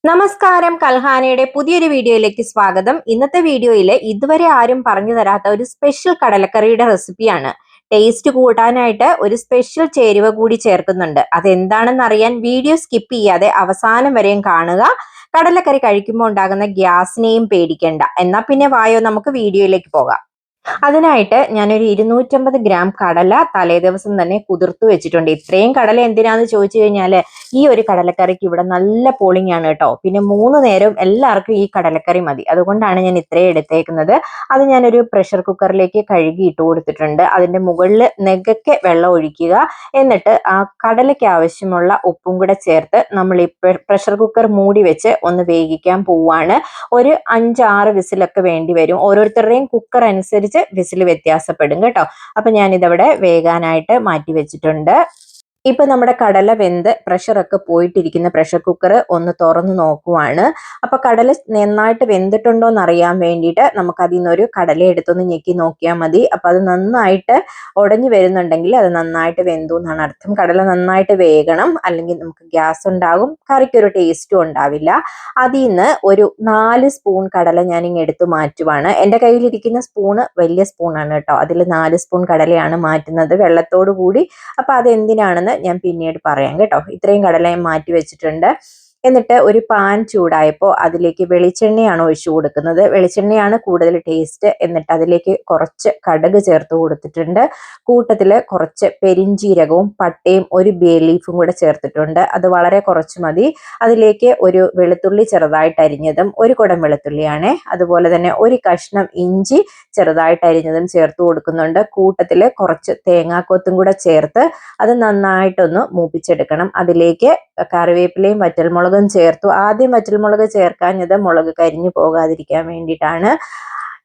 നമസ്കാരം, കൽഹാനയുടെ പുതിയൊരു വീഡിയോയിലേക്ക് സ്വാഗതം. ഇന്നത്തെ വീഡിയോയിൽ ഇതുവരെ ആരും പറഞ്ഞു തരാത്ത ഒരു സ്പെഷ്യൽ കടലക്കറിയുടെ റെസിപ്പിയാണ്. ടേസ്റ്റ് കൂട്ടാനായിട്ട് ഒരു സ്പെഷ്യൽ ചേരുവ കൂടി ചേർക്കുന്നുണ്ട്. അതെന്താണെന്ന് അറിയാൻ വീഡിയോ സ്കിപ്പ് ചെയ്യാതെ അവസാനം വരെയും കാണുക. കടലക്കറി കഴിക്കുമ്പോൾ ഉണ്ടാകുന്ന ഗ്യാസിനെയും പേടിക്കേണ്ട. എന്നാ പിന്നെ വായോ, നമുക്ക് വീഡിയോയിലേക്ക് പോകാം. അതിനായിട്ട് ഞാനൊരു 250 ഗ്രാം കടല തലേ ദിവസം തന്നെ കുതിർത്തു വെച്ചിട്ടുണ്ട്. ഇത്രയും കടല എന്തിനാന്ന് ചോദിച്ചു കഴിഞ്ഞാല് ഈ ഒരു കടലക്കറിക്ക് ഇവിടെ നല്ല പോളിംഗ് ആണ് കേട്ടോ. പിന്നെ 3 നേരവും എല്ലാവർക്കും ഈ കടലക്കറി മതി. അതുകൊണ്ടാണ് ഞാൻ ഇത്രയും എടുത്തേക്കുന്നത്. അത് ഞാനൊരു പ്രഷർ കുക്കറിലേക്ക് കഴുകി ഇട്ട് കൊടുത്തിട്ടുണ്ട്. അതിന്റെ മുകളിൽ നെകക്കെ വെള്ളം ഒഴിക്കുക. എന്നിട്ട് ആ കടലയ്ക്ക് ആവശ്യമുള്ള ഉപ്പും കൂടെ ചേർത്ത് നമ്മൾ ഈ പ്രഷർ കുക്കർ മൂടി വെച്ച് ഒന്ന് വേവിക്കാൻ പോവാണ്. ഒരു 5-6 വിസിലൊക്കെ വേണ്ടി വരും. ഓരോരുത്തരുടെയും കുക്കർ അനുസരിച്ച് വിസിൽ വ്യത്യാസപ്പെടും കേട്ടോ. അപ്പൊ ഞാനിതവിടെ വേകാനായിട്ട് മാറ്റി വെച്ചിട്ടുണ്ട്. ഇപ്പൊ നമ്മുടെ കടല വെന്ത് പ്രഷറൊക്കെ പോയിട്ടിരിക്കുന്ന പ്രഷർ കുക്കർ ഒന്ന് തുറന്നു നോക്കുവാണ്. അപ്പൊ കടല നന്നായിട്ട് വെന്തിട്ടുണ്ടോ എന്ന് അറിയാൻ വേണ്ടിയിട്ട് നമുക്ക് അതിൽ നിന്നൊരു കടല എടുത്തൊന്ന് ഞെക്കി നോക്കിയാൽ മതി. അപ്പൊ അത് നന്നായിട്ട് ഉടഞ്ഞു വരുന്നുണ്ടെങ്കിൽ അത് നന്നായിട്ട് വെന്തു എന്നാണ് അർത്ഥം. കടല നന്നായിട്ട് വേകണം, അല്ലെങ്കിൽ നമുക്ക് ഗ്യാസ് ഉണ്ടാകും, കറിക്കൊരു ടേസ്റ്റും ഉണ്ടാവില്ല. അതിൽ നിന്ന് ഒരു 4 സ്പൂൺ കടല ഞാനിങ്ങ് എടുത്തു മാറ്റുവാണ്. എൻ്റെ കയ്യിലിരിക്കുന്ന സ്പൂണ് വലിയ സ്പൂണാണ് കേട്ടോ. അതിൽ 4 സ്പൂൺ കടലയാണ് മാറ്റുന്നത്, വെള്ളത്തോടു കൂടി. അപ്പൊ അതെന്തിനാണെന്ന് ഞാൻ പിന്നീട് പറയാം കേട്ടോ. ഇത്രയും കടലയും മാറ്റി വെച്ചിട്ടുണ്ട്. എന്നിട്ട് ഒരു പാൻ ചൂടായപ്പോൾ അതിലേക്ക് വെളിച്ചെണ്ണയാണ് ഒഴിച്ചു കൊടുക്കുന്നത്. വെളിച്ചെണ്ണയാണ് കൂടുതൽ ടേസ്റ്റ്. എന്നിട്ട് അതിലേക്ക് കുറച്ച് കടുക് ചേർത്ത് കൊടുത്തിട്ടുണ്ട്. കൂട്ടത്തിൽ കുറച്ച് പെരിഞ്ചീരകവും പട്ടയും ഒരു ബേ ലീഫും കൂടെ ചേർത്തിട്ടുണ്ട്. അത് വളരെ കുറച്ച് മതി. അതിലേക്ക് ഒരു വെളുത്തുള്ളി ചെറുതായിട്ട് അരിഞ്ഞതും, ഒരു കുടം വെളുത്തുള്ളിയാണ്, അതുപോലെ തന്നെ ഒരു കഷ്ണം ഇഞ്ചി ചെറുതായിട്ട് അരിഞ്ഞതും ചേർത്ത് കൊടുക്കുന്നുണ്ട്. കൂട്ടത്തിൽ കുറച്ച് തേങ്ങാക്കൊത്തും കൂടെ ചേർത്ത് അത് നന്നായിട്ടൊന്ന് മൂപ്പിച്ചെടുക്കണം. അതിലേക്ക് കറിവേപ്പിലയും വറ്റൽമുളകും ചേർത്തു. ആദ്യം വറ്റൽമുളക് ചേർക്കാഞ്ഞത് മുളക് കരിഞ്ഞു പോകാതിരിക്കാൻ വേണ്ടിയിട്ടാണ്.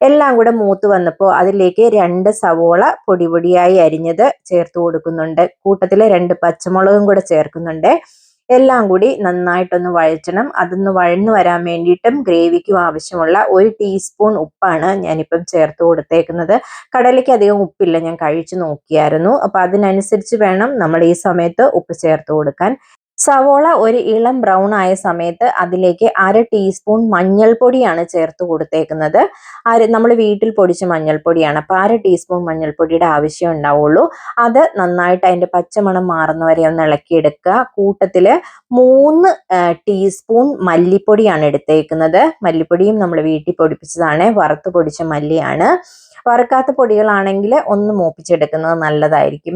എല്ലാം കൂടെ മൂത്ത് വന്നപ്പോൾ അതിലേക്ക് 2 സവോള പൊടി പൊടിയായി അരിഞ്ഞത് ചേർത്ത് കൊടുക്കുന്നുണ്ട്. കൂട്ടത്തിൽ 2 പച്ചമുളകും കൂടെ ചേർക്കുന്നുണ്ട്. എല്ലാം കൂടി നന്നായിട്ടൊന്ന് വഴറ്റണം. അതൊന്ന് വഴന്നു വരാൻ വേണ്ടിയിട്ടും ഗ്രേവിക്കും ആവശ്യമുള്ള 1 ടീസ്പൂൺ ഉപ്പാണ് ഞാനിപ്പം ചേർത്ത് കൊടുത്തേക്കുന്നത്. കടലയ്ക്ക് അധികം ഉപ്പില്ല, ഞാൻ കഴിച്ചു നോക്കിയായിരുന്നു. അപ്പൊ അതിനനുസരിച്ച് വേണം നമ്മൾ ഈ സമയത്ത് ഉപ്പ് ചേർത്ത് കൊടുക്കാൻ. സവോള ഒരു ഇളം ബ്രൗൺ ആയ സമയത്ത് അതിലേക്ക് 1/2 ടീസ്പൂൺ മഞ്ഞൾപ്പൊടിയാണ് ചേർത്ത് കൊടുത്തേക്കുന്നത്. നമ്മൾ വീട്ടിൽ പൊടിച്ച മഞ്ഞൾപ്പൊടിയാണ്. അപ്പൊ 1/2 ടീസ്പൂൺ മഞ്ഞൾപ്പൊടിയുടെ ആവശ്യം ഉണ്ടാവുള്ളൂ. അത് നന്നായിട്ട് അതിന്റെ പച്ചമണം മാറുന്നവരെ ഒന്ന് ഇളക്കിയെടുക്കുക. കൂട്ടത്തില് 3 ടീസ്പൂൺ മല്ലിപ്പൊടിയാണ് എടുത്തേക്കുന്നത്. മല്ലിപ്പൊടിയും നമ്മൾ വീട്ടിൽ പൊടിപ്പിച്ചതാണ്, വറുത്ത് പൊടിച്ച മല്ലിയാണ്. വറുക്കാത്ത പൊടികളാണെങ്കിൽ ഒന്ന് മൂപ്പിച്ചെടുക്കുന്നത് നല്ലതായിരിക്കും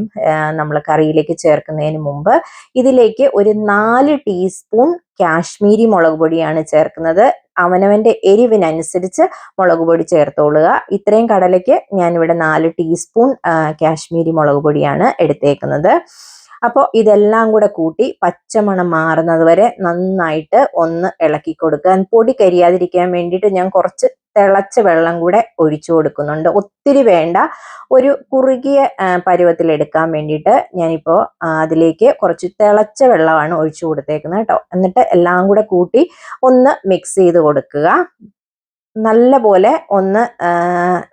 നമ്മൾ കറിയിലേക്ക് ചേർക്കുന്നതിന് മുമ്പ്. ഇതിലേക്ക് ഒരു 4 ടീസ്പൂൺ കാശ്മീരി മുളക് പൊടിയാണ് ചേർക്കുന്നത്. അവനവന്റെ എരിവിനനുസരിച്ച് മുളക് പൊടി ചേർത്തോളുക. ഇത്രയും കടലയ്ക്ക് ഞാനിവിടെ 4 ടീസ്പൂൺ കാശ്മീരി മുളക് പൊടിയാണ് എടുത്തേക്കുന്നത്. അപ്പോൾ ഇതെല്ലാം കൂടെ കൂട്ടി പച്ചമണം മാറുന്നത് വരെ നന്നായിട്ട് ഒന്ന് ഇളക്കി കൊടുക്കുക. പൊടി കരിയാതിരിക്കാൻ വേണ്ടിയിട്ട് ഞാൻ കുറച്ച് തിളച്ച വെള്ളം കൂടെ ഒഴിച്ചു കൊടുക്കുന്നുണ്ട്. ഒത്തിരി വേണ്ട, ഒരു കുറുകിയ പരുവത്തിൽ എടുക്കാൻ വേണ്ടിയിട്ട് ഞാനിപ്പോൾ അതിലേക്ക് കുറച്ച് തിളച്ച വെള്ളമാണ് ഒഴിച്ചു കൊടുത്തേക്കുന്നത് കേട്ടോ. എന്നിട്ട് എല്ലാം കൂടെ കൂട്ടി ഒന്ന് മിക്സ് ചെയ്ത് കൊടുക്കുക. നല്ല പോലെ ഒന്ന്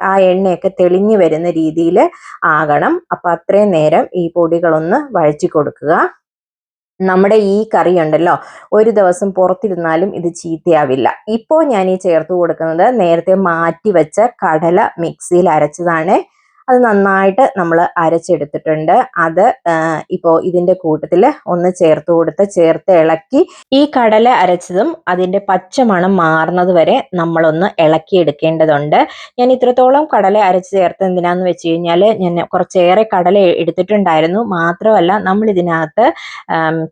ആ എണ്ണയൊക്കെ തെളിഞ്ഞു വരുന്ന രീതിയിൽ ആകണം. അപ്പൊ അത്രയും നേരം ഈ പൊടികളൊന്ന് വഴറ്റി കൊടുക്കുക. നമ്മുടെ ഈ കറി ഉണ്ടല്ലോ, ഒരു ദിവസം പുറത്തിരുന്നാലും ഇത് ചീത്തയാവില്ല. ഇപ്പോൾ ഞാൻ ഈ ചേർത്ത് കൊടുക്കുന്നത് നേരത്തെ മാറ്റി വെച്ച കടല മിക്സിയിൽ അരച്ചതാണ്. അത് നന്നായിട്ട് നമ്മൾ അരച്ചെടുത്തിട്ടുണ്ട്. അത് ഇപ്പോൾ ഇതിന്റെ കൂട്ടത്തിൽ ഒന്ന് ചേർത്ത് ഇളക്കി ഈ കടല അരച്ചതും അതിന്റെ പച്ചമണം മാറുന്നത് വരെ നമ്മളൊന്ന് ഇളക്കി എടുക്കേണ്ടതുണ്ട്. ഞാൻ ഇത്രത്തോളം കടല അരച്ച് ചേർത്ത് എന്തിനാന്ന് വെച്ച് കഴിഞ്ഞാൽ ഞാൻ കുറച്ചേറെ കടല എടുത്തിട്ടുണ്ടായിരുന്നു. മാത്രമല്ല നമ്മൾ ഇതിനകത്ത്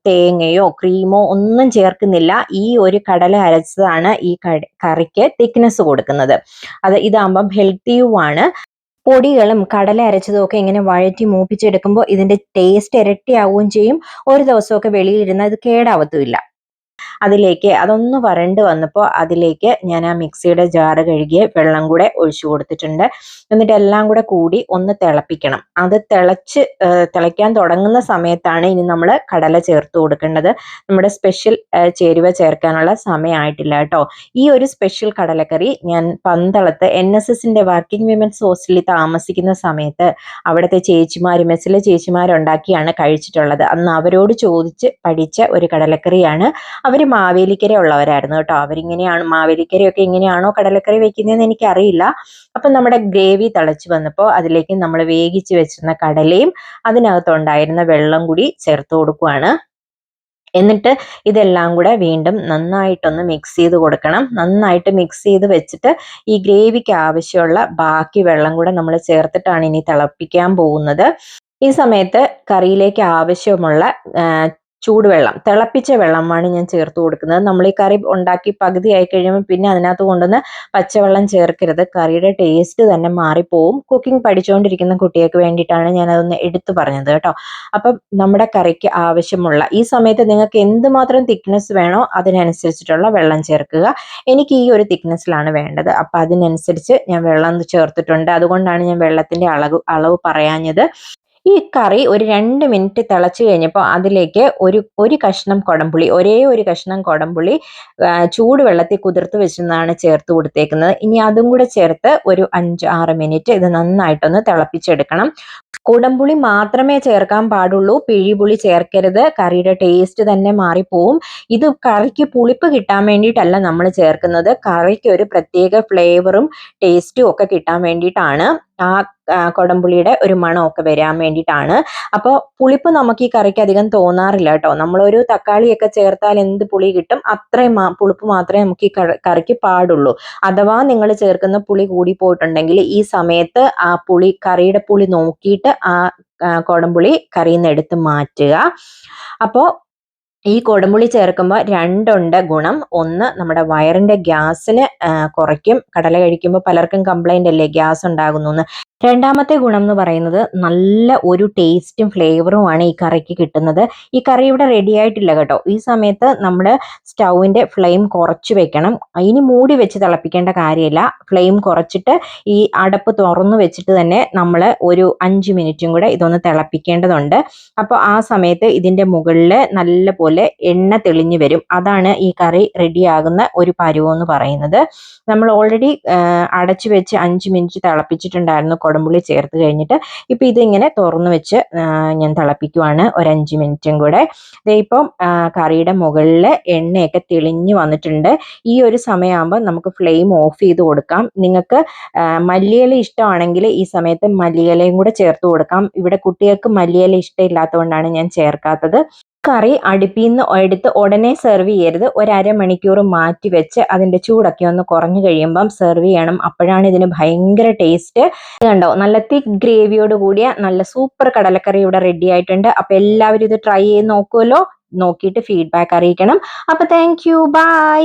തേങ്ങയോ ക്രീമോ ഒന്നും ചേർക്കുന്നില്ല. ഈ ഒരു കടല അരച്ചതാണ് ഈ കറിക്ക് തിക്നെസ് കൊടുക്കുന്നത്. ഇതാകുമ്പം ഹെൽത്തിയുമാണ്. പൊടികളും കടല അരച്ചതും ഒക്കെ ഇങ്ങനെ വഴറ്റി മൂപ്പിച്ചെടുക്കുമ്പോൾ ഇതിന്റെ ടേസ്റ്റ് ഇരട്ടിയാവുകയും ചെയ്യും. ഒരു ദിവസമൊക്കെ വെളിയിലിരുന്നാൽ ഇത് കേടാവത്തുമില്ല. അതിലേക്ക് അതൊന്ന് വരണ്ട് വന്നപ്പോൾ അതിലേക്ക് ഞാൻ ആ മിക്സിയുടെ ജാറ് കഴുകിയ വെള്ളം കൂടെ ഒഴിച്ചു കൊടുത്തിട്ടുണ്ട്. എന്നിട്ട് എല്ലാം കൂടെ കൂടി ഒന്ന് തിളപ്പിക്കണം. അത് തിളയ്ക്കാൻ തുടങ്ങുന്ന സമയത്താണ് ഇനി നമ്മൾ കടല ചേർത്ത് കൊടുക്കേണ്ടത്. നമ്മുടെ സ്പെഷ്യൽ ചേരുവ ചേർക്കാനുള്ള സമയമായിട്ടില്ല കേട്ടോ. ഈ ഒരു സ്പെഷ്യൽ കടലക്കറി ഞാൻ പന്തളത്ത് NSSന്റെ വർക്കിംഗ് വിമൻസ് ഹോസ്റ്റലിൽ താമസിക്കുന്ന സമയത്ത് അവിടുത്തെ മെസ്സിലെ ചേച്ചിമാരുണ്ടാക്കിയാണ് കഴിച്ചിട്ടുള്ളത്. അന്ന് അവരോട് ചോദിച്ച് പഠിച്ച ഒരു കടലക്കറിയാണ്. അവർ മാവേലിക്കര ഉള്ളവരായിരുന്നു കേട്ടോ. അവരിങ്ങനെയാണ് മാവേലിക്കരയൊക്കെ ഇങ്ങനെയാണോ കടലക്കറി വെക്കുന്നതെന്ന് എനിക്കറിയില്ല. അപ്പം നമ്മുടെ ഗ്രേവി തിളച്ച് വന്നപ്പോൾ അതിലേക്ക് നമ്മൾ വേവിച്ച് വെച്ചിരുന്ന കടലയും അതിനകത്തുണ്ടായിരുന്ന വെള്ളം കൂടി ചേർത്ത് കൊടുക്കുവാണ്. എന്നിട്ട് ഇതെല്ലാം കൂടെ വീണ്ടും നന്നായിട്ടൊന്ന് മിക്സ് ചെയ്ത് കൊടുക്കണം. നന്നായിട്ട് മിക്സ് ചെയ്ത് വെച്ചിട്ട് ഈ ഗ്രേവിക്ക് ആവശ്യമുള്ള ബാക്കി വെള്ളം കൂടെ നമ്മൾ ചേർത്തിട്ടാണ് ഇനി തിളപ്പിക്കാൻ പോകുന്നത്. ഈ സമയത്ത് കറിയിലേക്ക് ആവശ്യമുള്ള ചൂടുവെള്ളം, തിളപ്പിച്ച വെള്ളമാണ് ഞാൻ ചേർത്ത് കൊടുക്കുന്നത്. നമ്മൾ ഈ കറി ഉണ്ടാക്കി പകുതിയായി കഴിയുമ്പോൾ പിന്നെ അതിനകത്ത് കൊണ്ടുവന്ന് പച്ചവെള്ളം ചേർക്കരുത്. കറിയുടെ ടേസ്റ്റ് തന്നെ മാറിപ്പോവും. കുക്കിംഗ് പഠിച്ചുകൊണ്ടിരിക്കുന്ന കുട്ടികൾക്ക് വേണ്ടിയിട്ടാണ് ഞാൻ അതൊന്ന് എടുത്തു പറഞ്ഞത് കേട്ടോ. അപ്പം നമ്മുടെ കറിക്ക് ആവശ്യമുള്ള ഈ സമയത്ത് നിങ്ങൾക്ക് എന്തുമാത്രം തിക്നെസ് വേണോ അതിനനുസരിച്ചിട്ടുള്ള വെള്ളം ചേർക്കുക. എനിക്ക് ഈ ഒരു തിക്നെസ്സിലാണ് വേണ്ടത്. അപ്പം അതിനനുസരിച്ച് ഞാൻ വെള്ളം ചേർത്തിട്ടുണ്ട്. അതുകൊണ്ടാണ് ഞാൻ വെള്ളത്തിന്റെ അളവ് പറയാഞ്ഞത്. ഈ കറി ഒരു 2 മിനിറ്റ് തിളച്ച് കഴിഞ്ഞപ്പോൾ അതിലേക്ക് ഒരു കഷ്ണം കൊടംപുളി, ഒരേ ഒരു കഷ്ണം കൊടംപുളി ചൂടുവെള്ളത്തിൽ കുതിർത്ത് വെച്ചതാണ് ചേർത്ത് കൊടുത്തേക്കുന്നത്. ഇനി അതും കൂടെ ചേർത്ത് ഒരു 5-6 മിനിറ്റ് ഇത് നന്നായിട്ടൊന്ന് തിളപ്പിച്ചെടുക്കണം. കുടംപുളി മാത്രമേ ചേർക്കാൻ പാടുള്ളൂ, പിഴിപുളി ചേർക്കരുത്. കറിയുടെ ടേസ്റ്റ് തന്നെ മാറിപ്പോവും. ഇത് കറിക്ക് പുളിപ്പ് കിട്ടാൻ വേണ്ടിയിട്ടല്ല നമ്മൾ ചേർക്കുന്നത്. കറിക്ക് ഒരു പ്രത്യേക ഫ്ലേവറും ടേസ്റ്റും ഒക്കെ കിട്ടാൻ വേണ്ടിയിട്ടാണ്. ആ കൊടംപുളിയുടെ ഒരു മണമൊക്കെ വരാൻ വേണ്ടിയിട്ടാണ്. അപ്പോൾ പുളിപ്പ് നമുക്ക് ഈ കറിക്ക് അധികം തോന്നാറില്ല കേട്ടോ. നമ്മളൊരു തക്കാളിയൊക്കെ ചേർത്താൽ എന്ത് പുളി കിട്ടും, അത്രയും പുളിപ്പ് മാത്രമേ നമുക്ക് ഈ കറിക്ക് പാടുള്ളൂ. അഥവാ നിങ്ങൾ ചേർക്കുന്ന പുളി കൂടി പോയിട്ടുണ്ടെങ്കിൽ ഈ സമയത്ത് ആ കറിയുടെ പുളി നോക്കിയിട്ട് ആ കൊടംപുളി കറിയിൽ നിന്ന് എടുത്ത് മാറ്റുക. അപ്പോൾ ഈ കൊടംപുളി ചേർക്കുമ്പോൾ 2 ഉണ്ട് ഗുണം. ഒന്ന്, നമ്മുടെ വയറിന്റെ ഗ്യാസിന് കുറയ്ക്കും. കടല കഴിക്കുമ്പോൾ പലർക്കും കംപ്ലൈന്റ് അല്ലേ, ഗ്യാസ് ഉണ്ടാകുന്നു. രണ്ടാമത്തെ ഗുണം എന്ന് പറയുന്നത് നല്ല ഒരു ടേസ്റ്റും ഫ്ലേവറുമാണ് ഈ കറിക്ക് കിട്ടുന്നത്. ഈ കറി ഇവിടെ റെഡി ആയിട്ടില്ല കേട്ടോ. ഈ സമയത്ത് നമ്മൾ സ്റ്റൗവിന്റെ ഫ്ലെയിം കുറച്ച് വെക്കണം. ഇനി മൂടി വെച്ച് തിളപ്പിക്കേണ്ട കാര്യമില്ല. ഫ്ലെയിം കുറച്ചിട്ട് ഈ അടപ്പ് തുറന്നു വെച്ചിട്ട് തന്നെ നമ്മൾ ഒരു 5 മിനിറ്റും കൂടെ ഇതൊന്ന് തിളപ്പിക്കേണ്ടതുണ്ട്. അപ്പോൾ ആ സമയത്ത് ഇതിന്റെ മുകളിൽ നല്ല പോലെ എണ്ണ തെളിഞ്ഞു വരും. അതാണ് ഈ കറി റെഡിയാകുന്ന ഒരു പരുവം എന്ന് പറയുന്നത്. നമ്മൾ ഓൾറെഡി അടച്ചു വെച്ച് 5 മിനിറ്റ് തിളപ്പിച്ചിട്ടുണ്ടായിരുന്നു കൊടംപുളി ചേർത്ത് കഴിഞ്ഞിട്ട്. ഇപ്പം ഇതിങ്ങനെ തുറന്നു വെച്ച് ഞാൻ തിളപ്പിക്കുവാണ് ഒരു 5 മിനിറ്റും കൂടെ. ഇപ്പം കറിയുടെ മുകളിൽ എണ്ണയൊക്കെ തെളിഞ്ഞു വന്നിട്ടുണ്ട്. ഈ ഒരു സമയമാകുമ്പോൾ നമുക്ക് ഫ്ലെയിം ഓഫ് ചെയ്ത് കൊടുക്കാം. നിങ്ങൾക്ക് മല്ലിയില ഇഷ്ടമാണെങ്കിൽ ഈ സമയത്ത് മല്ലിയിലയും കൂടെ ചേർത്ത് കൊടുക്കാം. ഇവിടെ കുട്ടികൾക്ക് മല്ലിയില ഇഷ്ടമില്ലാത്തതുകൊണ്ടാണ് ഞാൻ ചേർക്കാത്തത്. കറി അടുപ്പിൽ നിന്ന് എടുത്ത് ഉടനെ സെർവ് ചെയ്യരുത്. ഒരു അരമണിക്കൂർ മാറ്റി വെച്ച് അതിന്റെ ചൂടൊക്കെ ഒന്ന് കുറഞ്ഞു കഴിയുമ്പം സെർവ് ചെയ്യണം. അപ്പോഴാണ് ഇതിന് ഭയങ്കര ടേസ്റ്റ്. കണ്ടോ, നല്ല തിക്ക് ഗ്രേവിയോട് കൂടിയ നല്ല സൂപ്പർ കടലക്കറി ഇവിടെ റെഡി ആയിട്ടുണ്ട്. അപ്പൊ എല്ലാവരും ഇത് ട്രൈ ചെയ്ത് നോക്കുമല്ലോ. നോക്കിയിട്ട് ഫീഡ്ബാക്ക് അറിയിക്കണം. അപ്പൊ താങ്ക് യു, ബൈ.